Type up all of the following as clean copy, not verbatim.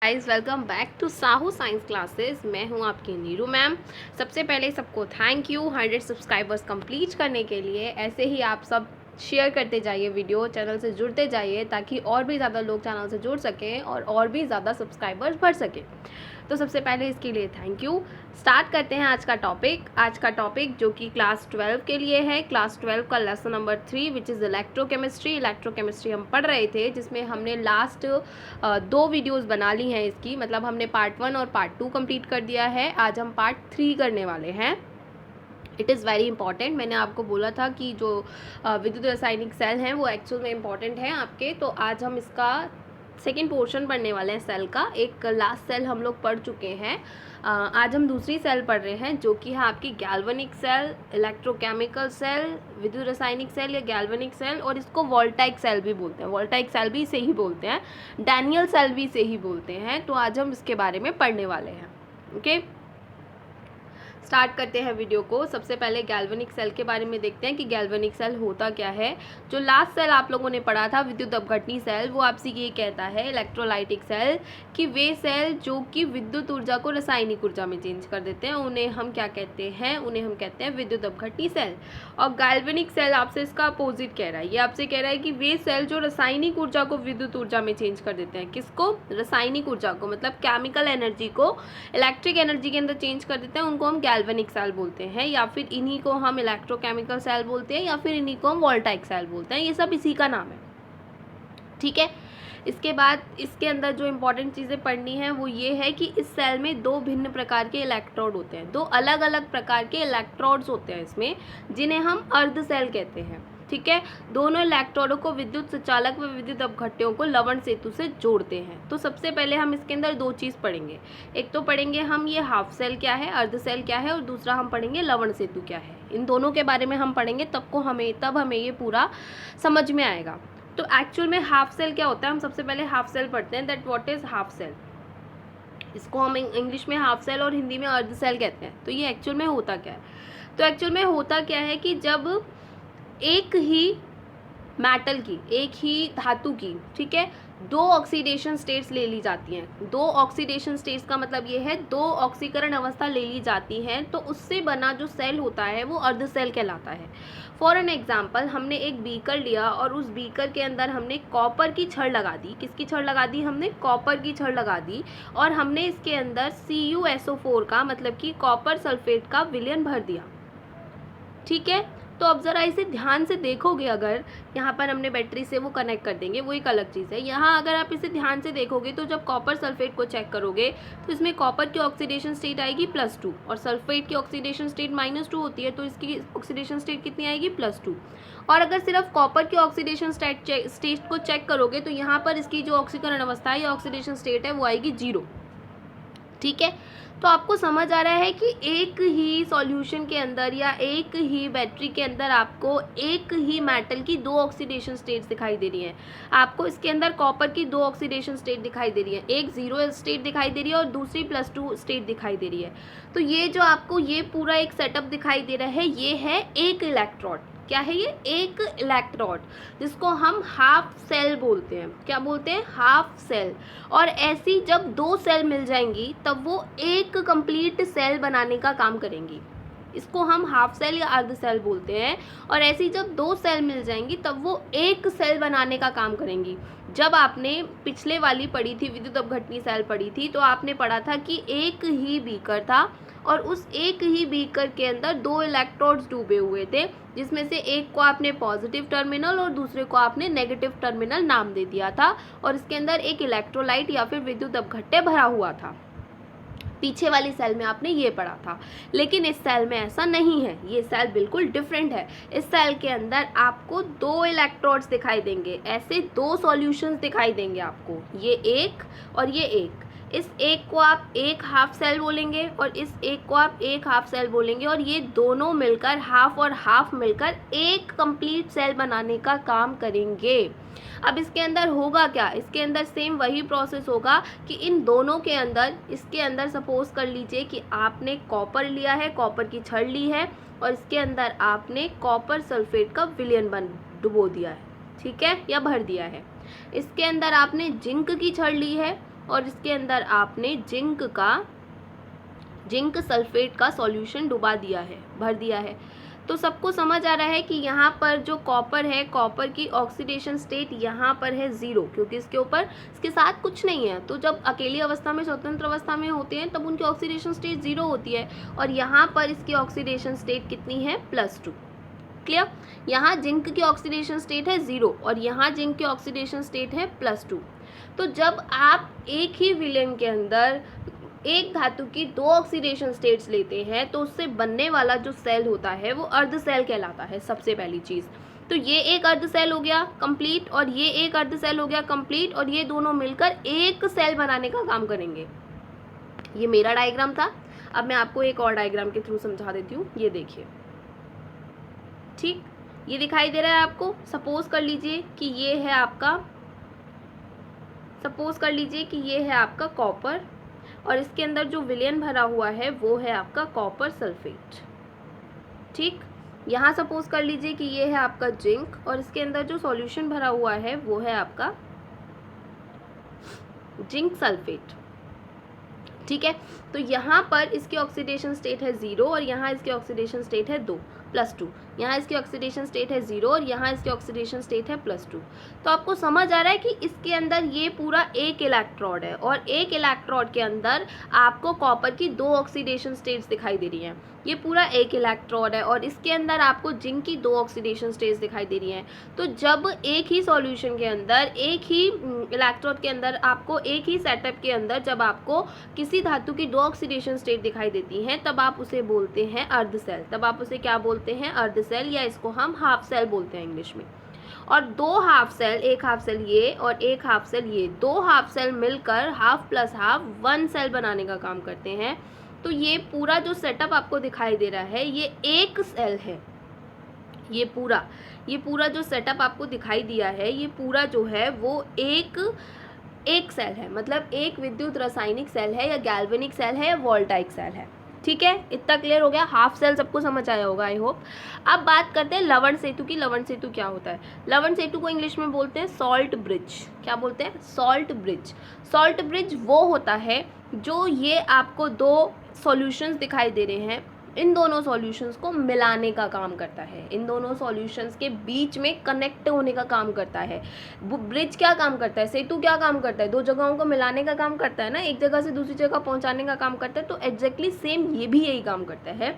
Guys, welcome back to Sahu science classes. मैं हूं आपकी नीरू मैम। सबसे पहले सबको थैंक यू 100 सब्सक्राइबर्स कंप्लीट करने के लिए। ऐसे ही आप सब शेयर करते जाइए, वीडियो चैनल से जुड़ते जाइए ताकि और भी ज़्यादा लोग चैनल से जुड़ सकें और भी ज़्यादा सब्सक्राइबर्स बढ़ सकें। तो सबसे पहले इसके लिए थैंक यू। स्टार्ट करते हैं आज का टॉपिक जो कि क्लास 12 के लिए है। क्लास 12 का lesson number 3 which is electrochemistry हम पढ़ रहे थे, जिसमें हमने लास्ट 2 वीडियोज़ बना ली हैं इसकी। मतलब हमने पार्ट 1 और पार्ट 2 कंप्लीट कर दिया है। आज हम पार्ट 3 करने वाले हैं। It is very important. मैंने आपको बोला था कि जो विद्युत रासायनिक सेल हैं वो एक्चुअल में इंपॉर्टेंट हैं आपके। तो आज हम इसका सेकेंड पोर्शन पढ़ने वाले हैं सेल का। एक लास्ट सेल हम लोग पढ़ चुके हैं। आज हम दूसरी सेल पढ़ रहे हैं जो कि है आपकी गैल्वेनिक सेल, इलेक्ट्रोकेमिकल सेल, विद्युत रासायनिक सेल या गैल्वेनिक सेल, और इसको वोल्टाइक सेल भी बोलते हैं। वोल्टाइक सेल भी इसे ही बोलते हैं, डैनियल सेल भी इसे ही बोलते हैं। तो आज हम इसके बारे में पढ़ने वाले हैं। ओके, स्टार्ट करते हैं वीडियो को। सबसे पहले गैल्वेनिक सेल के बारे में देखते हैं कि गैल्वेनिक सेल होता क्या है। जो लास्ट सेल आप लोगों ने पढ़ा था विद्युत अपघटनी सेल, वो आपसे ये कहता है इलेक्ट्रोलाइटिक सेल कि वे सेल जो कि विद्युत ऊर्जा को रासायनिक ऊर्जा में चेंज कर देते हैं उन्हें हम क्या कहते हैं, उन्हें हम कहते हैं विद्युत अपघटनी सेल। और गैल्वेनिक सेल आपसे इसका अपोजिट कह रहा है। ये आपसे कह रहा है कि वे सेल जो रासायनिक ऊर्जा को विद्युत ऊर्जा में चेंज कर देते हैं। किसको? रासायनिक ऊर्जा को, मतलब केमिकल एनर्जी को इलेक्ट्रिक एनर्जी के अंदर चेंज कर देते हैं, उनको हम गैल्वेनिक सेल बोलते हैं। या फिर इन्हीं को हम इलेक्ट्रोकेमिकल सेल बोलते हैं, या फिर इन्हीं को हम वोल्टाइक सेल बोलते हैं। ये सब इसी का नाम है, ठीक है। इसके बाद इसके अंदर जो इंपॉर्टेंट चीज़ें पढ़नी है वो ये है कि इस सेल में 2 भिन्न प्रकार के इलेक्ट्रोड होते हैं। 2 अलग अलग प्रकार के इलेक्ट्रोड्स होते हैं इसमें, जिन्हें हम अर्ध सेल कहते हैं, ठीक है। दोनों इलेक्ट्रोडों को विद्युत संचालक व विद्युत अपघट्यों को लवण सेतु से जोड़ते हैं। तो सबसे पहले हम इसके अंदर 2 चीज़ पढ़ेंगे। एक तो पढ़ेंगे हम ये हाफ सेल क्या है, अर्ध सेल क्या है, और दूसरा हम पढ़ेंगे लवण सेतु क्या है। इन दोनों के बारे में हम पढ़ेंगे, तब हमें ये पूरा समझ में आएगा। तो एक्चुअल में हाफ सेल क्या होता है, हम सबसे पहले हाफ सेल पढ़ते हैं। That what is half cell. इसको हम इंग्लिश में हाफ सेल और हिंदी में अर्ध सेल कहते हैं। तो ये एक्चुअल में होता क्या है? तो एक्चुअल में होता क्या है कि जब एक ही मेटल की, एक ही धातु की, ठीक है, 2 ऑक्सीडेशन स्टेट्स ले ली जाती हैं। 2 ऑक्सीडेशन स्टेट्स का मतलब ये है 2 ऑक्सीकरण अवस्था ले ली जाती हैं, तो उससे बना जो सेल होता है वो अर्ध सेल कहलाता है। फॉर एन एग्जाम्पल, हमने एक बीकर लिया और उस बीकर के अंदर हमने कॉपर की छड़ लगा दी। किसकी छड़ लगा दी? हमने कॉपर की छड़ लगा दी। और हमने इसके अंदर CuSO4 का, मतलब कि कॉपर सल्फेट का विलयन भर दिया, ठीक है। तो अब ज़रा इसे ध्यान से देखोगे, अगर यहाँ पर हमने बैटरी से वो कनेक्ट कर देंगे, वो एक अलग चीज़ है। यहाँ अगर आप इसे ध्यान से देखोगे तो जब कॉपर सल्फेट को चेक करोगे तो इसमें कॉपर की ऑक्सीडेशन स्टेट आएगी +2 और सल्फेट की ऑक्सीडेशन स्टेट -2 होती है, तो इसकी ऑक्सीडेशन स्टेट कितनी आएगी? +2। और अगर सिर्फ कॉपर की ऑक्सीडेशन स्टेट को चेक करोगे तो यहाँ पर इसकी जो ऑक्सीकरण अवस्था है या ऑक्सीडेशन स्टेट है वो आएगी 0, ठीक है। तो आपको समझ आ रहा है कि एक ही सॉल्यूशन के अंदर या एक ही बैटरी के अंदर आपको एक ही मेटल की 2 ऑक्सीडेशन स्टेट्स दिखाई दे रही हैं। आपको इसके अंदर कॉपर की 2 ऑक्सीडेशन स्टेट दिखाई दे रही है, एक 0 स्टेट दिखाई दे रही है और दूसरी +2 स्टेट दिखाई दे रही है। तो ये जो आपको ये पूरा एक सेटअप दिखाई दे रहा है, ये है एक इलेक्ट्रोड। क्या है ये? एक इलेक्ट्रोड, जिसको हम हाफ सेल बोलते हैं। क्या बोलते हैं? Half cell. और ऐसी जब 2 सेल मिल जाएंगी तब वो एक कंप्लीट सेल बनाने का काम करेंगी। इसको हम हाफ सेल या अर्ध सेल बोलते हैं। और ऐसी जब 2 सेल मिल जाएंगी तब वो एक सेल बनाने का काम करेंगी। जब आपने पिछले वाली पढ़ी थी, विद्युत अपघटनी सेल पढ़ी थी, तो आपने पढ़ा था कि एक ही बीकर था और उस एक ही बीकर के अंदर 2 इलेक्ट्रोड्स डूबे हुए थे, जिसमें से एक को आपने पॉजिटिव टर्मिनल और दूसरे को आपने नेगेटिव टर्मिनल नाम दे दिया था। और इसके अंदर एक इलेक्ट्रोलाइट या फिर विद्युत अपघट्य भरा हुआ था। पीछे वाली सेल में आपने ये पढ़ा था। लेकिन इस सेल में ऐसा नहीं है, ये सेल बिल्कुल डिफरेंट है। इस सेल के अंदर आपको 2 इलेक्ट्रोड्स दिखाई देंगे, ऐसे 2 सॉल्यूशंस दिखाई देंगे आपको, ये एक और ये एक। इस एक को आप एक हाफ सेल बोलेंगे और इस एक को आप एक हाफ सेल बोलेंगे, और ये दोनों मिलकर, हाफ और हाफ मिलकर एक कंप्लीट सेल बनाने का काम करेंगे। अब इसके अंदर होगा क्या? इसके अंदर सेम वही प्रोसेस होगा कि इन दोनों के अंदर, इसके अंदर सपोज कर लीजिए कि आपने कॉपर लिया है, कॉपर की छड़ ली है, और इसके अंदर आपने कॉपर सल्फेट का विलयन डुबो दिया है, ठीक है, या भर दिया है। इसके अंदर आपने जिंक की छड़ ली है और इसके अंदर आपने जिंक सल्फेट का सॉल्यूशन डुबा दिया है, भर दिया है। तो सबको समझ आ रहा है कि यहाँ पर जो कॉपर है, कॉपर की ऑक्सीडेशन स्टेट यहाँ पर है 0, क्योंकि इसके साथ कुछ नहीं है। तो जब अकेली अवस्था में, स्वतंत्र अवस्था में होते हैं, तब उनकी ऑक्सीडेशन स्टेट 0 होती है, और यहाँ पर इसकी ऑक्सीडेशन स्टेट कितनी है, +2। क्लियर। यहाँ जिंक की ऑक्सीडेशन स्टेट है 0 और यहाँ जिंक की ऑक्सीडेशन स्टेट है +2। तो जब आप एक ही विलेन के अंदर एक धातु की 2 ऑक्सीडेशन स्टेट्स लेते हैं, तो उससे बनने वाला जो सेल होता है वो अर्ध सेल कहलाता है, सबसे पहली चीज़। तो ये एक अर्ध सेल हो गया कंप्लीट, और ये एक अर्ध सेल हो गया कंप्लीट, और ये दोनों मिलकर एक सेल बनाने का काम करेंगे। ये मेरा डायग्राम था। अब मैं आपको एक और डायग्राम के थ्रू समझा देती हूँ। ये देखिए, ठीक, ये दिखाई दे रहा है आपको। सपोज कर लीजिए कि ये है आपका कॉपर, और इसके अंदर जो विलेन भरा हुआ है वो है आपका कॉपर सल्फेट। ठीक, यहाँ सपोज कर लीजिए कि ये है आपका जिंक, और इसके अंदर जो सॉल्यूशन भरा हुआ है वो है आपका जिंक सल्फेट। ठीक है, तो यहाँ पर इसकी ऑक्सीडेशन स्टेट है 0 और यहाँ इसकी ऑक्सीडेशन स्टेट है 2+2। यहाँ इसकी ऑक्सीडेशन स्टेट है 0 और यहाँ इसकी ऑक्सीडेशन स्टेट है +2। तो आपको समझ आ रहा है कि इसके अंदर ये पूरा एक इलेक्ट्रोड है, और एक इलेक्ट्रोड के अंदर आपको कॉपर की 2 ऑक्सीडेशन स्टेट्स दिखाई दे रही हैं। ये पूरा एक इलेक्ट्रोड है, और इसके अंदर आपको जिंक की 2 ऑक्सीडेशन स्टेट्स दिखाई दे रही हैं। तो जब एक ही सॉल्यूशन के अंदर, एक ही इलेक्ट्रोड के अंदर, आपको एक ही सेटअप के अंदर जब आपको किसी धातु की 2 ऑक्सीडेशन स्टेट दिखाई देती हैं, तब आप उसे बोलते हैं अर्ध सेल। तब आप उसे क्या बोलते हैं, अर्ध सेल, या इसको हम हाफ सेल बोलते हैं इंग्लिश में। और 2 हाफ सेल, एक हाफ सेल ये और एक हाफ सेल ये, 2 हाफ सेल मिलकर हाफ प्लस हाफ 1 सेल बनाने का काम करते हैं। तो ये पूरा जो सेटअप आपको दिखाई दे रहा है, ये एक सेल है। ये पूरा जो सेटअप आपको दिखाई दिया है, ये पूरा जो है वो एक सेल है, मतलब एक विद्युत रासायनिक सेल है, या गैल्वेनिक सेल है, या वोल्टाइक सेल है। ठीक है, इतना क्लियर हो गया। हाफ सेल सबको समझ आया होगा, आई होप। अब बात करते हैं लवण सेतु की। लवण सेतु क्या होता है? लवण सेतु को इंग्लिश में बोलते हैं सॉल्ट ब्रिज। क्या बोलते हैं? Salt bridge. सॉल्ट ब्रिज वो होता है जो ये आपको 2 सॉल्यूशंस दिखाई दे रहे हैं, इन दोनों सॉल्यूशंस को मिलाने का काम करता है, इन दोनों सॉल्यूशंस के बीच में कनेक्ट होने का काम करता है। ब्रिज क्या काम करता है? सेतु क्या काम करता है? 2 जगहों को मिलाने का काम करता है ना, एक जगह से दूसरी जगह पहुंचाने का काम करता है। तो एग्जैक्टली सेम ये भी यही काम करता है।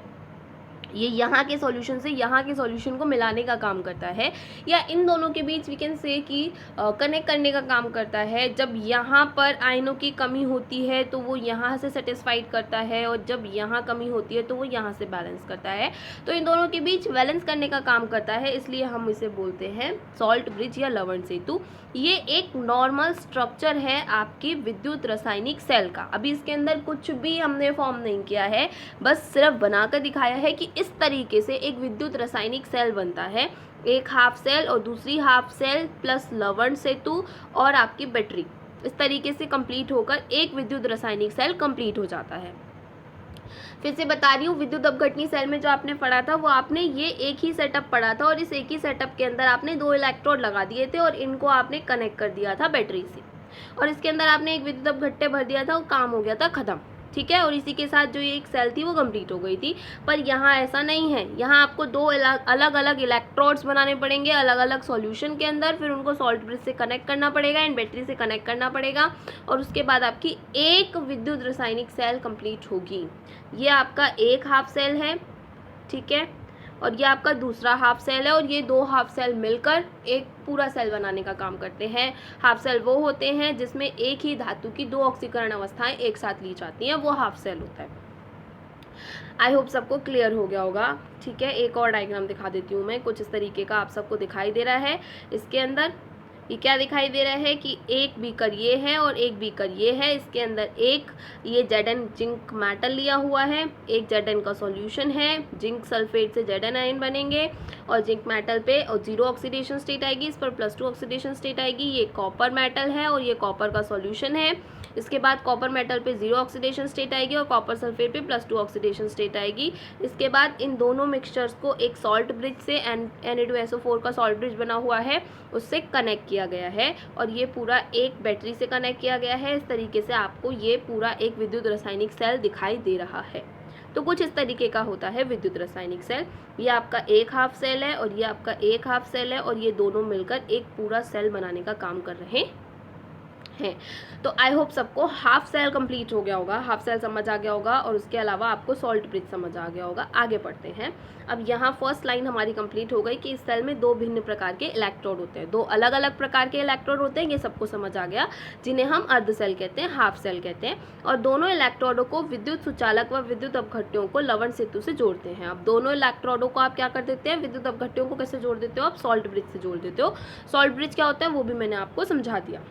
ये यहाँ के सॉल्यूशन से यहाँ के सॉल्यूशन को मिलाने का काम करता है, या इन दोनों के बीच वी कैन से कि कनेक्ट करने का काम करता है। जब यहाँ पर आयनों की कमी होती है तो वो यहाँ से सेटिस्फाइड करता है, और जब यहाँ कमी होती है तो वो यहाँ से बैलेंस करता है। तो इन दोनों के बीच बैलेंस करने का काम करता है, इसलिए हम इसे बोलते हैं सॉल्ट ब्रिज या लवण सेतु। ये एक नॉर्मल स्ट्रक्चर है आपकी विद्युत रासायनिक सेल का। अभी इसके अंदर कुछ भी हमने फॉर्म नहीं किया है, बस सिर्फ बनाकर दिखाया है कि इस तरीके से एक विद्युत रासायनिक सेल बनता है। एक हाफ सेल और दूसरी हाफ सेल प्लस लवण सेतु और आपकी बैटरी, इस तरीके से कंप्लीट होकर एक विद्युत रासायनिक सेल कंप्लीट हो जाता है। फिर से बता रही हूँ, विद्युत अपघटनी सेल में जो आपने पढ़ा था वो आपने ये एक ही सेटअप पढ़ा था, और इस एक ही सेटअप के अंदर आपने 2 इलेक्ट्रोड लगा दिए थे और इनको आपने कनेक्ट कर दिया था बैटरी से, और इसके अंदर आपने एक विद्युत अपघट्य भर दिया था, वो काम हो गया था खत्म। ठीक है, और इसी के साथ जो ये एक सेल थी वो कंप्लीट हो गई थी। पर यहाँ ऐसा नहीं है, यहाँ आपको 2 अलग अलग इलेक्ट्रोड्स बनाने पड़ेंगे अलग अलग सॉल्यूशन के अंदर, फिर उनको सॉल्ट ब्रिज से कनेक्ट करना पड़ेगा, एंड बैटरी से कनेक्ट करना पड़ेगा, और उसके बाद आपकी एक विद्युत रासायनिक सेल कंप्लीट होगी। ये आपका एक हाफ सेल है, ठीक है, और ये आपका दूसरा हाफ सेल है, और ये 2 हाफ सेल मिलकर एक पूरा सेल बनाने का काम करते हैं। हाफ सेल वो होते हैं जिसमें एक ही धातु की 2 ऑक्सीकरण अवस्थाएं एक साथ ली जाती हैं, वो हाफ सेल होता है। आई होप सबको क्लियर हो गया होगा। ठीक है, एक और डायग्राम दिखा देती हूँ मैं, कुछ इस तरीके का आप सबको दिखाई दे रहा है। इसके अंदर ये क्या दिखाई दे रहा है कि एक बीकर ये है और एक बीकर ये है, इसके अंदर एक ये Zn जिंक मेटल लिया हुआ है, एक Zn का सॉल्यूशन है, जिंक सल्फेट से Zn आयन बनेंगे, और जिंक मेटल पे और 0 ऑक्सीडेशन स्टेट आएगी, इस पर +2 ऑक्सीडेशन स्टेट आएगी। ये कॉपर मेटल है और ये कॉपर का सॉल्यूशन है। इसके बाद कॉपर मेटल पे 0 ऑक्सीडेशन स्टेट आएगी और कॉपर सल्फेट पे +2 ऑक्सीडेशन स्टेट आएगी। इसके बाद इन दोनों मिक्सचर्स को एक सॉल्ट ब्रिज से, Na2SO4 का सॉल्ट ब्रिज बना हुआ है, उससे कनेक्ट किया किया गया है और ये पूरा एक बैटरी से कनेक्ट किया गया है। इस तरीके से आपको ये पूरा एक विद्युत रासायनिक सेल दिखाई दे रहा है। तो कुछ इस तरीके का होता है विद्युत रासायनिक सेल। ये आपका एक हाफ सेल है और ये आपका एक हाफ सेल है और ये दोनों मिलकर एक पूरा सेल बनाने का काम कर रहे हैं। तो आई होप सबको हाफ सेल कंप्लीट हो गया होगा, हाफ सेल समझ आ गया होगा और उसके अलावा आपको सॉल्ट ब्रिज समझ आ गया होगा। आगे बढ़ते हैं। अब यहाँ फर्स्ट लाइन हमारी कंप्लीट हो गई कि इस सेल में दो भिन्न प्रकार के इलेक्ट्रोड होते हैं, दो अलग अलग प्रकार के इलेक्ट्रोड होते हैं, ये सबको समझ आ गया, जिन्हें हम अर्ध सेल कहते हैं, हाफ सेल कहते हैं। और दोनों इलेक्ट्रोडों को विद्युत सुचालक व विद्युत अपघट्यों को लवण सेतु से जोड़ते हैं। अब दोनों इलेक्ट्रोडों को आप क्या कर देते हैं, विद्युत अपघट्यों को कैसे जोड़ देते हो, आप सॉल्ट ब्रिज से जोड़ देते हो। सॉल्ट ब्रिज क्या होता है वो भी मैंने आपको समझा दिया,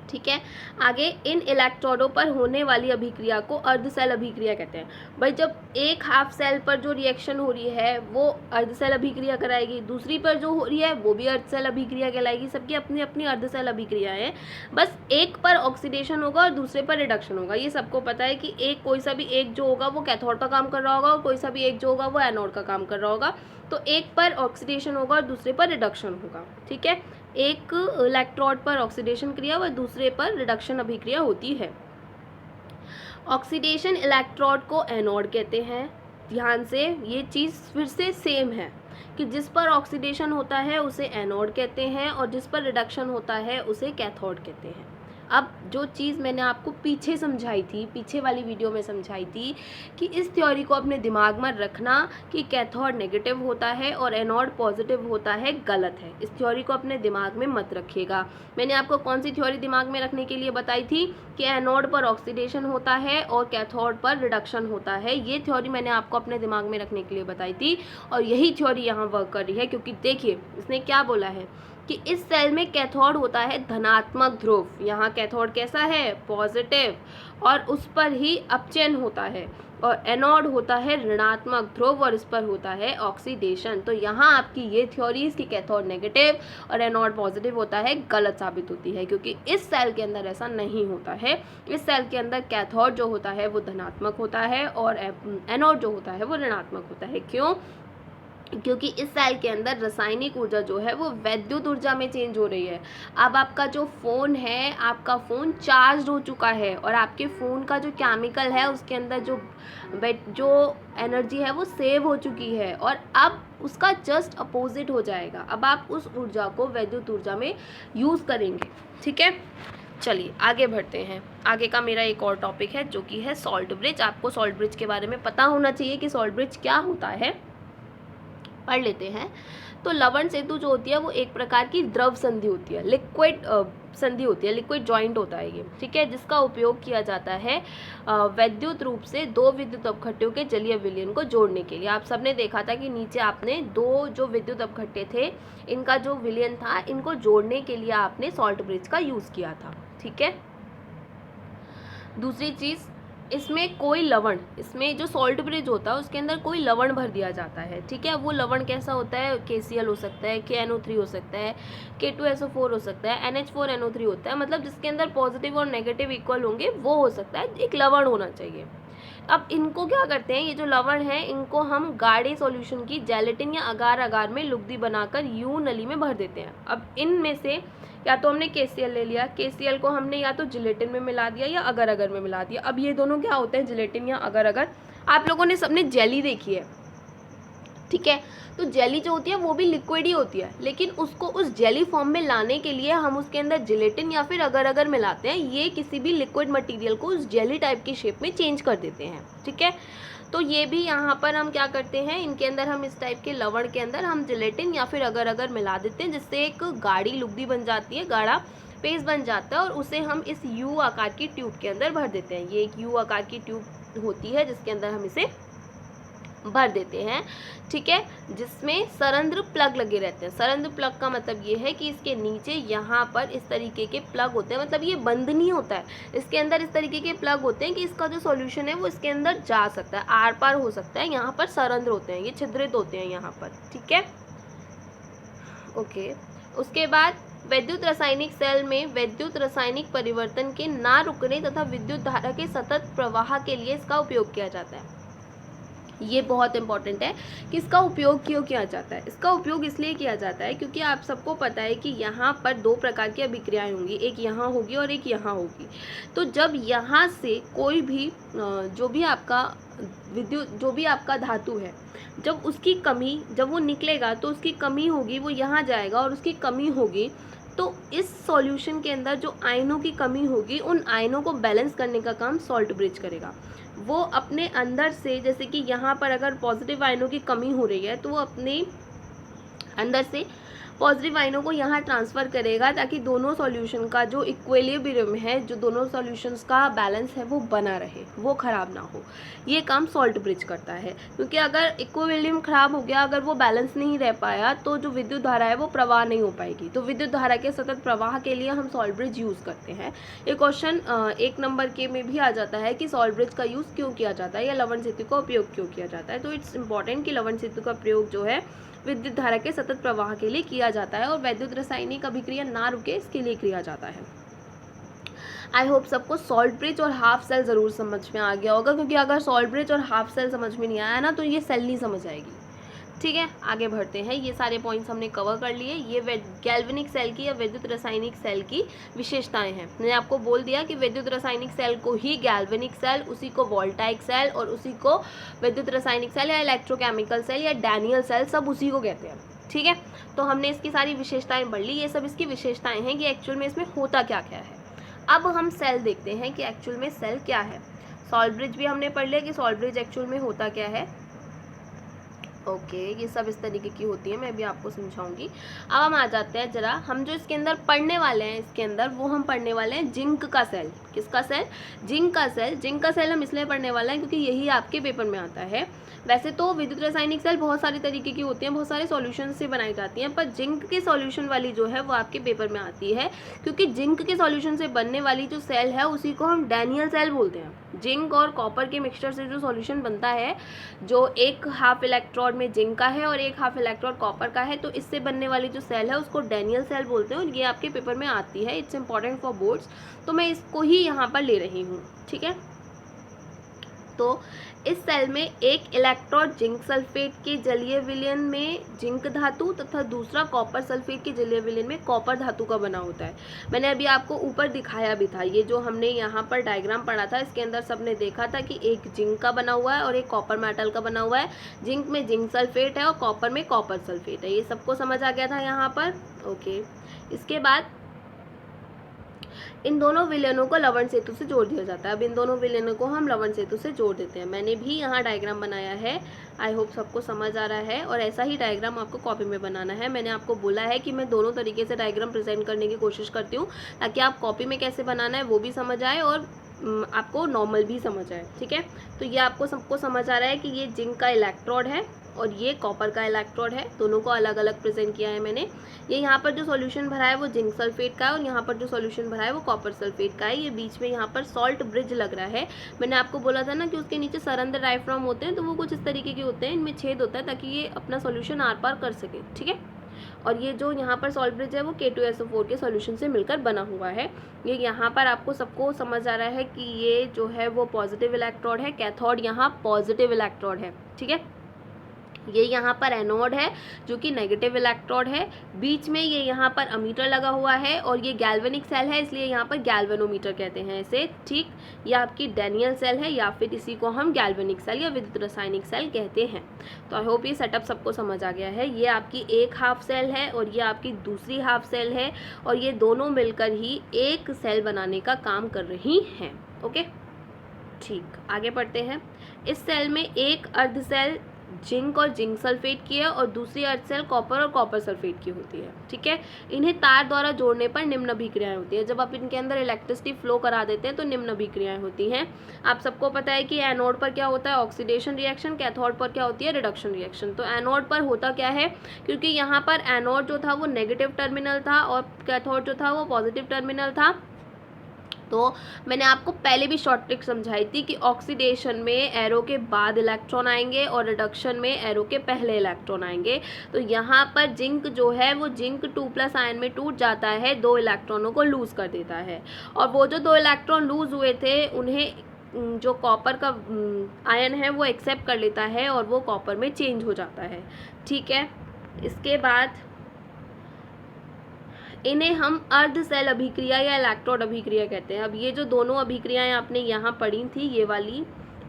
ठीक है। आगे इन इलेक्ट्रोडों पर होने वाली अभिक्रिया को अर्ध सेल अभिक्रिया कहते हैं। भाई जब एक हाफ सेल पर जो रिएक्शन हो रही है वो अर्ध सेल अभिक्रिया कराएगी, दूसरी पर जो हो रही है वो भी अर्ध सेल अभिक्रिया कहलाएगी। सबकी अपनी अपनी अर्ध सेल अभिक्रिया है, बस एक पर ऑक्सीडेशन होगा और दूसरे पर रिडक्शन होगा। ये सबको पता है कि एक कोई सा भी एक जो होगा वो कैथोड का काम कर रहा होगा और कोई सा भी एक जो होगा वो एनोड का काम कर रहा होगा। तो एक पर ऑक्सीडेशन होगा और दूसरे पर रिडक्शन होगा, ठीक है। एक इलेक्ट्रोड पर ऑक्सीडेशन क्रिया व दूसरे पर रिडक्शन अभिक्रिया होती है। ऑक्सीडेशन इलेक्ट्रोड को एनोड कहते हैं। ध्यान से ये चीज़ फिर से सेम है कि जिस पर ऑक्सीडेशन होता है उसे एनोड कहते हैं और जिस पर रिडक्शन होता है उसे कैथोड कहते हैं। अब जो चीज़ मैंने आपको पीछे समझाई थी, पीछे वाली वीडियो में समझाई थी कि इस थ्योरी को अपने दिमाग में रखना कि कैथोड नेगेटिव होता है और एनोड पॉजिटिव होता है, गलत है। इस थ्योरी को अपने दिमाग में मत रखिएगा। मैंने आपको कौन सी थ्योरी दिमाग में रखने के लिए बताई थी कि एनोड पर ऑक्सीडेशन होता है और कैथोड पर रिडक्शन होता है। ये थ्योरी मैंने आपको अपने दिमाग में रखने के लिए बताई थी और यही थ्योरी यहाँ वर्क कर रही है, क्योंकि देखिए इसने क्या बोला है कि इस सेल में कैथोड होता है धनात्मक ध्रुव। यहाँ कैथोड कैसा है, पॉजिटिव, और उस पर ही अपचयन होता है, और एनोड होता है ऋणात्मक ध्रुव और इस पर होता है ऑक्सीडेशन। तो यहाँ आपकी ये थ्योरीज कि कैथोड नेगेटिव और एनोड पॉजिटिव होता है गलत साबित होती है, क्योंकि इस सेल के अंदर ऐसा नहीं होता है। इस सेल के अंदर कैथोड जो होता है वो धनात्मक होता है और एनोड जो होता है वो ऋणात्मक होता है। क्यों? क्योंकि इस सेल के अंदर रासायनिक ऊर्जा जो है वो वैद्युत ऊर्जा में चेंज हो रही है। अब आपका जो फ़ोन है, आपका फ़ोन चार्ज हो चुका है और आपके फ़ोन का जो केमिकल है उसके अंदर जो एनर्जी है वो सेव हो चुकी है और अब उसका जस्ट अपोजिट हो जाएगा। अब आप उस ऊर्जा को वैद्युत ऊर्जा में यूज़ करेंगे, ठीक है। चलिए आगे बढ़ते हैं। आगे का मेरा एक और टॉपिक है जो कि है सॉल्ट ब्रिज। आपको सॉल्ट ब्रिज के बारे में पता होना चाहिए कि सॉल्ट ब्रिज क्या होता है, पढ़ लेते हैं। तो लवण सेतु जो होती है वो एक प्रकार की द्रव संधि होती है, लिक्विड संधि होती है, लिक्विड जॉइंट होता है ये, ठीक है, जिसका उपयोग किया जाता है वैद्युत रूप से दो विद्युत अपघट्यों के जलीय विलयन को जोड़ने के लिए। आप सबने देखा था कि नीचे आपने दो जो विद्युत अपघट्य थे इनका जो विलयन था, इनको जोड़ने के लिए आपने सॉल्ट ब्रिज का यूज़ किया था, ठीक है। दूसरी चीज़, इसमें कोई लवण, इसमें जो सॉल्ट ब्रिज होता है उसके अंदर कोई लवण भर दिया जाता है, ठीक है। वो लवण कैसा होता है, KCl हो सकता है, KNO3 हो सकता है, K2SO4 हो सकता है, NH4NO3 होता है, मतलब जिसके अंदर पॉजिटिव और नेगेटिव इक्वल होंगे वो हो सकता है, एक लवण होना चाहिए। अब इनको क्या करते हैं, ये जो लवण है इनको हम गाढ़े सॉल्यूशन की जेलेटिन या अगार अगार में लुगदी बनाकर यू नली में भर देते हैं। अब इनमें से या तो हमने KCl ले लिया, KCl को हमने या तो जिलेटिन में मिला दिया या अगर अगर में मिला दिया। अब ये दोनों क्या होते हैं, जिलेटिन या अगर अगर। आप लोगों ने सबने जेली देखी है, ठीक है। तो जेली जो होती है वो भी लिक्विड ही होती है, लेकिन उसको उस जेली फॉर्म में लाने के लिए हम उसके अंदर जिलेटिन या फिर अगर अगर मिलाते हैं। ये किसी भी लिक्विड मटेरियल को उस जेली टाइप की शेप में चेंज कर देते हैं, ठीक है। तो ये भी यहाँ पर हम क्या करते हैं, इनके अंदर हम इस टाइप के लवण के अंदर हम जिलेटिन या फिर अगर अगर मिला देते हैं, जिससे एक गाढ़ी लुगदी बन जाती है, गाढ़ा पेस्ट बन जाता है और उसे हम इस यू आकार की ट्यूब के अंदर भर देते हैं। ये एक यू आकार की ट्यूब होती है जिसके अंदर हम इसे भर देते हैं, ठीक है, जिसमें सरंध्र प्लग लगे रहते हैं। सरंध्र प्लग का मतलब ये है कि इसके नीचे यहाँ पर इस तरीके के प्लग होते हैं, मतलब ये बंद नहीं होता है, इसके अंदर इस तरीके के प्लग होते हैं कि इसका जो सॉल्यूशन है वो इसके अंदर जा सकता है, आर पार हो सकता है। यहाँ पर सरंध्र होते हैं, ये छिद्रित होते हैं यहाँ पर, ठीक है, ओके। उसके बाद वैद्युत रासायनिक सेल में वैद्युत रासायनिक परिवर्तन के ना रुकने तथा विद्युत धारा के सतत प्रवाह के लिए इसका उपयोग किया जाता है। ये बहुत इंपॉर्टेंट है कि इसका उपयोग क्यों किया जाता है। इसका उपयोग इसलिए किया जाता है क्योंकि आप सबको पता है कि यहाँ पर दो प्रकार की अभिक्रियाएं होंगी, एक यहाँ होगी और एक यहाँ होगी। तो जब यहाँ से कोई भी जो भी आपका धातु है, जब उसकी कमी, जब वो निकलेगा तो उसकी कमी होगी, वो यहाँ जाएगा और उसकी कमी होगी, तो इस सॉल्यूशन के अंदर जो आयनों की कमी होगी, उन आयनों को बैलेंस करने का काम सॉल्ट ब्रिज करेगा। वो अपने अंदर से, जैसे कि यहाँ पर अगर पॉजिटिव आयनों की कमी हो रही है तो वो अपने अंदर से पॉजिटिव आयनों को यहाँ ट्रांसफ़र करेगा ताकि दोनों सॉल्यूशन का जो इक्विलिब्रियम है, जो दोनों सॉल्यूशंस का बैलेंस है, वो बना रहे, वो ख़राब ना हो। ये काम सॉल्ट ब्रिज करता है, क्योंकि अगर इक्विलिब्रियम ख़राब हो गया, अगर वो बैलेंस नहीं रह पाया, तो जो विद्युत धारा है वो प्रवाह नहीं हो पाएगी। तो विद्युत धारा के सतत प्रवाह के लिए हम सॉल्ट ब्रिज यूज़ करते हैं। ये क्वेश्चन 1 नंबर के में भी आ जाता है कि सॉल्ट ब्रिज का यूज़ क्यों किया जाता है या लवण सेतु का उपयोग क्यों किया जाता है। तो इट्स इंपॉर्टेंट कि लवण सेतु का प्रयोग जो है विद्युत धारा के सतत प्रवाह के लिए किया जाता है और वैद्युत रासायनिक अभिक्रिया ना रुके इसके लिए किया जाता है। आई होप सबको सॉल्ट ब्रिज और हाफ सेल ज़रूर समझ में आ गया होगा, क्योंकि अगर सॉल्ट ब्रिज और हाफ सेल समझ में नहीं आया ना तो ये सेल नहीं समझ आएगी। ठीक है, आगे बढ़ते हैं। ये सारे पॉइंट्स हमने कवर कर लिए। ये गैल्वेनिक सेल की या विद्युत रासायनिक सेल की विशेषताएं हैं। मैंने आपको बोल दिया कि विद्युत रासायनिक सेल को ही गैल्वेनिक सेल, उसी को वोल्टाइक सेल और उसी को विद्युत रासायनिक सेल या इलेक्ट्रोकेमिकल सेल या डैनियल सेल, सब उसी को कहते हैं। ठीक है, तो हमने इसकी सारी विशेषताएं पढ़ ली। ये सब इसकी विशेषताएं हैं कि एक्चुअल में इसमें होता क्या क्या है। अब हम सेल देखते हैं कि एक्चुअल में सेल क्या है। सॉल्ट ब्रिज भी हमने पढ़ लिया कि सॉल्ट ब्रिज एक्चुअल में होता क्या है। ओके, ये सब इस तरीके की होती है, मैं भी आपको समझाऊंगी। अब हम आ जाते हैं जरा, हम जो इसके अंदर पढ़ने वाले हैं, इसके अंदर वो हम पढ़ने वाले हैं जिंक का सेल। किसका सेल? जिंक का सेल। जिंक का सेल हम इसलिए पढ़ने वाले हैं क्योंकि यही आपके पेपर में आता है। वैसे तो विद्युत रासायनिक सेल बहुत सारे तरीके की होती हैं, बहुत सारे सॉल्यूशन से बनाई जाती हैं, पर जिंक के सॉल्यूशन वाली जो है वो आपके पेपर में आती है, क्योंकि जिंक के सॉल्यूशन से बनने वाली जो सेल है उसी को हम डैनियल सेल बोलते हैं। जिंक और कॉपर के मिक्सचर से जो सॉल्यूशन बनता है, जो एक हाफ इलेक्ट्रोड में जिंक का है और एक हाफ इलेक्ट्रोड कॉपर का है, तो इससे बनने वाली जो सेल है उसको डैनियल सेल बोलते हैं और ये आपके पेपर में आती है। इट्स इंपॉर्टेंट फॉर बोर्ड्स, तो मैं इसको ही यहाँ पर ले रही हूँ। ठीक है, तो इस सेल में एक इलेक्ट्रोड जिंक सल्फेट के जलीय विलयन में जिंक धातु तथा दूसरा कॉपर सल्फेट के जलीय विलयन में कॉपर धातु का बना होता है। मैंने अभी आपको ऊपर दिखाया भी था, ये जो हमने यहाँ पर डायग्राम पढ़ा था, इसके अंदर सबने देखा था कि एक जिंक का बना हुआ है और एक कॉपर मेटल का बना हुआ है। जिंक में जिंक सल्फेट है और कॉपर में कॉपर सल्फेट है। ये सबको समझ आ गया था यहाँ पर। ओके, इसके बाद इन दोनों विलयनों को लवण सेतु से जोड़ दिया जाता है। अब इन दोनों विलयनों को हम लवण सेतु से जोड़ देते हैं। मैंने भी यहाँ डायग्राम बनाया है, आई होप सबको समझ आ रहा है, और ऐसा ही डायग्राम आपको कॉपी में बनाना है। मैंने आपको बोला है कि मैं दोनों तरीके से डायग्राम प्रेजेंट करने की कोशिश करती हूँ, ताकि आप कॉपी में कैसे बनाना है वो भी समझ आए और आपको नॉर्मल भी समझ आए। ठीक है, तो ये आपको सबको समझ आ रहा है कि ये जिंक का इलेक्ट्रोड है और ये कॉपर का इलेक्ट्रोड है, दोनों को अलग अलग प्रेजेंट किया है मैंने। ये यहाँ पर जो सॉल्यूशन भरा है वो जिंक सल्फेट का है और यहाँ पर जो सॉल्यूशन भरा है वो कॉपर सल्फेट का है। ये बीच में यहाँ पर सॉल्ट ब्रिज लग रहा है। मैंने आपको बोला था ना कि उसके नीचे सरंध्र डायफ्राम होते हैं, तो वो कुछ इस तरीके के होते हैं, इनमें छेद होता है ताकि ये अपना सॉल्यूशन आर पार कर सके। ठीक है, और ये जो यहाँ पर सॉल्ट ब्रिज है वो K2SO4 के सॉल्यूशन से मिलकर बना हुआ है। ये यहाँ पर आपको सबको समझ आ रहा है कि ये जो है वो पॉजिटिव इलेक्ट्रोड है, कैथोड यहाँ पॉजिटिव इलेक्ट्रोड है। ठीक है, ये यहाँ पर एनोड है जो कि नेगेटिव इलेक्ट्रोड है। बीच में ये यहाँ पर अमीटर लगा हुआ है और ये गैल्वेनिक सेल है, इसलिए यहाँ पर गैल्वेनोमीटर कहते हैं इसे। ठीक, ये आपकी डैनियल सेल है या फिर इसी को हम गैल्वेनिक सेल या विद्युत रासायनिक सेल कहते हैं। तो आई होप ये सेटअप सबको समझ आ गया है। ये आपकी एक हाफ सेल है और ये आपकी दूसरी हाफ सेल है और ये दोनों मिलकर ही एक सेल बनाने का काम कर रही हैं। ओके, ठीक, आगे बढ़ते हैं। इस सेल में एक अर्ध सेल जिंक और जिंक सल्फेट की है और दूसरी अर्ध सेल कॉपर और कॉपर सल्फेट की होती है। ठीक है, इन्हें तार द्वारा जोड़ने पर निम्न अभिक्रियाएं होती है। जब आप इनके अंदर इलेक्ट्रिसिटी फ्लो करा देते हैं तो निम्न अभिक्रियाएं होती हैं। आप सबको पता है कि एनोड पर क्या होता है? Oxidation reaction. कैथोड पर क्या होती है? Reduction reaction. तो एनोड पर होता क्या है, क्योंकि यहाँ पर एनोड जो था वो नेगेटिव टर्मिनल था और कैथोड जो था वो पॉजिटिव टर्मिनल था। तो मैंने आपको पहले भी शॉर्ट ट्रिक समझाई थी कि ऑक्सीडेशन में एरो के बाद इलेक्ट्रॉन आएंगे और रिडक्शन में एरो के पहले इलेक्ट्रॉन आएंगे। तो यहाँ पर जिंक जो है वो जिंक 2+ आयन में टूट जाता है, 2 इलेक्ट्रॉनों को लूज़ कर देता है, और वो जो 2 इलेक्ट्रॉन लूज़ हुए थे उन्हें जो कॉपर का आयन है वो एक्सेप्ट कर लेता है और वो कॉपर में चेंज हो जाता है। ठीक है, इसके बाद इन्हें हम अर्ध सेल अभिक्रिया या इलेक्ट्रोड अभिक्रिया कहते हैं। अब ये जो दोनों अभिक्रियाएं आपने यहाँ पढ़ी थी, ये वाली,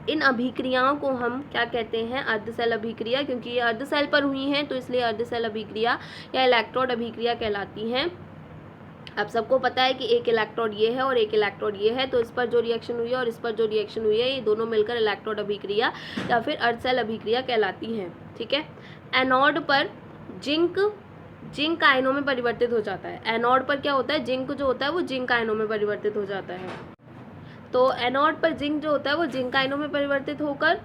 इन अभिक्रियाओं को हम क्या कहते हैं? अर्ध सेल अभिक्रिया, क्योंकि ये अर्ध सेल पर हुई हैं तो इसलिए अर्ध सेल अभिक्रिया या इलेक्ट्रोड अभिक्रिया कहलाती हैं। अब सबको पता है कि एक इलेक्ट्रोड ये है और एक इलेक्ट्रोड ये है, तो इस पर जो रिएक्शन हुई है और इस पर जो रिएक्शन हुई है, ये दोनों मिलकर इलेक्ट्रोड अभिक्रिया या फिर अर्ध सेल अभिक्रिया कहलाती हैं। ठीक है, एनोड पर जिंक आयनों में परिवर्तित हो जाता है। एनोड पर क्या होता है? जिंक जो होता है वो जिंक आयनों में परिवर्तित हो जाता है। तो एनोड पर जिंक जो होता है वो जिंक आयनों में परिवर्तित होकर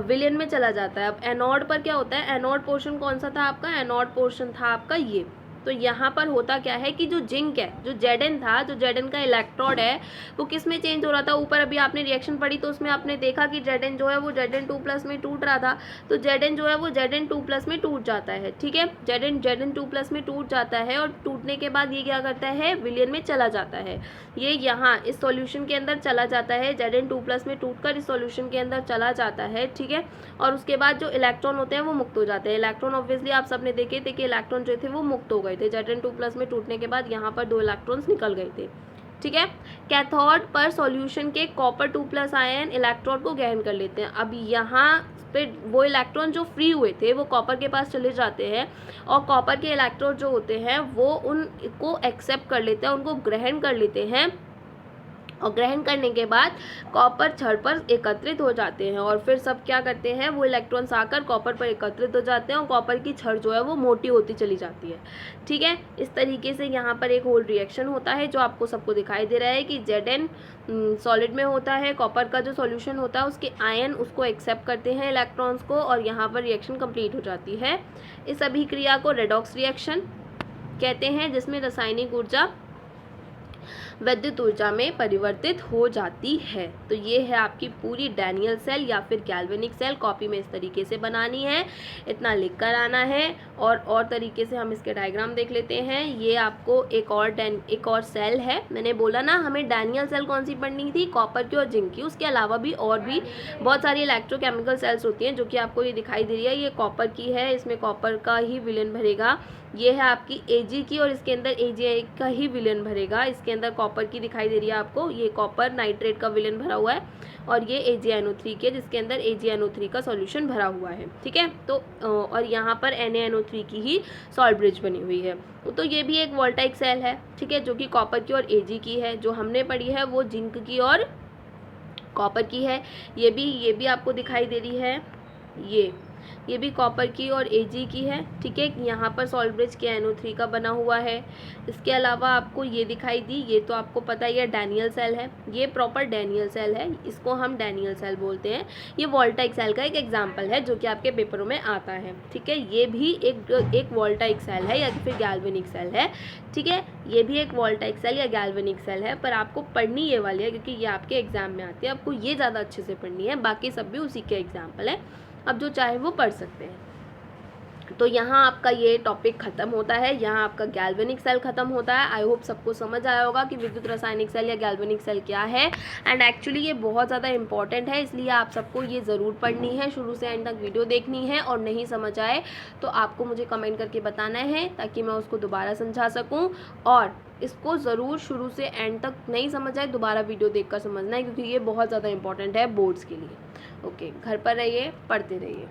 विलयन में चला जाता है। अब एनोड पर क्या होता है? एनोड पोर्शन कौन सा था आपका? एनोड पोर्शन था आपका ये। तो यहाँ पर होता क्या है कि जो जिंक है, जो Zn था, जो Zn का इलेक्ट्रोड है, वो किस में चेंज हो रहा था? ऊपर अभी आपने रिएक्शन पढ़ी तो उसमें आपने देखा कि Zn जो है वो Zn2+ में टूट रहा था, तो Zn जो है वो Zn2+ में टूट जाता है। ठीक है, Zn2+ में टूट जाता है और टूटने के बाद ये क्या करता है? विलयन में चला जाता है। ये यहाँ इस सॉल्यूशन के अंदर चला जाता है, Zn2+ में टूटकर इस सॉल्यूशन के अंदर चला जाता है। ठीक है, और उसके बाद जो इलेक्ट्रॉन होते हैं वो मुक्त हो जाते हैं। इलेक्ट्रॉन ऑब्वियसली आप सबने देखे थे कि इलेक्ट्रॉन जो थे वो मुक्त हो गए थे। Zn2+ में टूटने के बाद यहाँ पर 2 इलेक्ट्रॉन्स निकल गए थे। ठीक है, कैथोड पर सॉल्यूशन के कॉपर 2+ आयन इलेक्ट्रोड को ग्रहण कर लेते हैं। अब यहाँ पे वो इलेक्ट्रॉन जो फ्री हुए थे वो कॉपर के पास चले जाते हैं और कॉपर के इलेक्ट्रोड जो होते हैं वो उनको एक्सेप्ट कर लेते हैं, उनको ग्रहण कर लेते हैं और ग्रहण करने के बाद कॉपर छड़ पर एकत्रित हो जाते हैं और फिर सब क्या करते हैं? वो इलेक्ट्रॉन्स आकर कॉपर पर एकत्रित हो जाते हैं और कॉपर की छड़ जो है वो मोटी होती चली जाती है। ठीक है, इस तरीके से यहाँ पर एक होल रिएक्शन होता है जो आपको सबको दिखाई दे रहा है कि Zn सॉलिड में होता है, कॉपर का जो सॉल्यूशन होता है उसके आयन उसको एक्सेप्ट करते हैं इलेक्ट्रॉन्स को और यहाँ पर रिएक्शन कंप्लीट हो जाती है। इस अभिक्रिया को रेडॉक्स रिएक्शन कहते हैं, जिसमें रासायनिक ऊर्जा विद्युत ऊर्जा में परिवर्तित हो जाती है। तो ये है आपकी पूरी डैनियल सेल या फिर गैल्वेनिक सेल। कॉपी में इस तरीके से बनानी है, इतना लिख कर आना है और तरीके से हम इसके डायग्राम देख लेते हैं। ये आपको एक और सेल है। मैंने बोला ना हमें डैनियल सेल कौन सी पढ़नी थी? कॉपर की और जिंक की। उसके अलावा भी और भी बहुत सारी इलेक्ट्रोकेमिकल सेल्स होती हैं जो कि आपको ये दिखाई दे रही है। ये कॉपर की है, इसमें कॉपर का ही विलयन भरेगा। ये है आपकी Ag की और इसके अंदर Agi का ही विलयन भरेगा। इसके अंदर कॉपर की दिखाई दे रही है आपको, ये कॉपर नाइट्रेट का विलयन भरा हुआ है और ये AgNO3 के जिसके अंदर AgNO3 का सॉल्यूशन भरा हुआ है। ठीक है, तो और यहाँ पर NaNO3 की ही सॉल्ट ब्रिज बनी हुई है। तो ये भी एक वोल्टाइक सेल है। ठीक है, जो कि कॉपर की और Ag की है। जो हमने पढ़ी है वो जिंक की और कॉपर की है। ये भी आपको दिखाई दे रही है, ये भी कॉपर की और Ag की है। ठीक है, यहाँ पर सॉल्ट ब्रिज के NO3 का बना हुआ है। इसके अलावा आपको ये दिखाई दी, ये तो आपको पता ही है डैनियल सेल है। ये प्रॉपर डैनियल सेल है, इसको हम डैनियल सेल बोलते हैं। ये वोल्टाइक सेल का एक एग्जाम्पल है जो कि आपके पेपरों में आता है। ठीक है, ये भी एक वोल्टाइक सेल है या फिर गैल्वेनिक सेल है। ठीक है, ये भी एक वोल्टाइक सेल या गैल्वेनिक सेल है, पर आपको पढ़नी ये वाली है क्योंकि ये आपके एग्जाम में आती है। आपको ये ज़्यादा अच्छे से पढ़नी है, बाकी सब भी उसी के एग्जाम्पल है। अब जो चाहे वो पढ़ सकते हैं। तो यहाँ आपका ये टॉपिक ख़त्म होता है, यहाँ आपका गैल्वेनिक सेल ख़त्म होता है। आई होप सबको समझ आया होगा कि विद्युत रासायनिक सेल या गैल्वेनिक सेल क्या है। एंड एक्चुअली ये बहुत ज़्यादा इंपॉर्टेंट है, इसलिए आप सबको ये ज़रूर पढ़नी है, शुरू से एंड तक वीडियो देखनी है। और नहीं समझ आए तो आपको मुझे कमेंट करके बताना है ताकि मैं उसको दोबारा समझा सकूँ। और इसको ज़रूर शुरू से एंड तक नहीं समझ आए दोबारा वीडियो देखकर समझना है, क्योंकि ये बहुत ज़्यादा इंपॉर्टेंट है बोर्ड्स के लिए। ओके, घर पर रहिए, पढ़ते रहिए।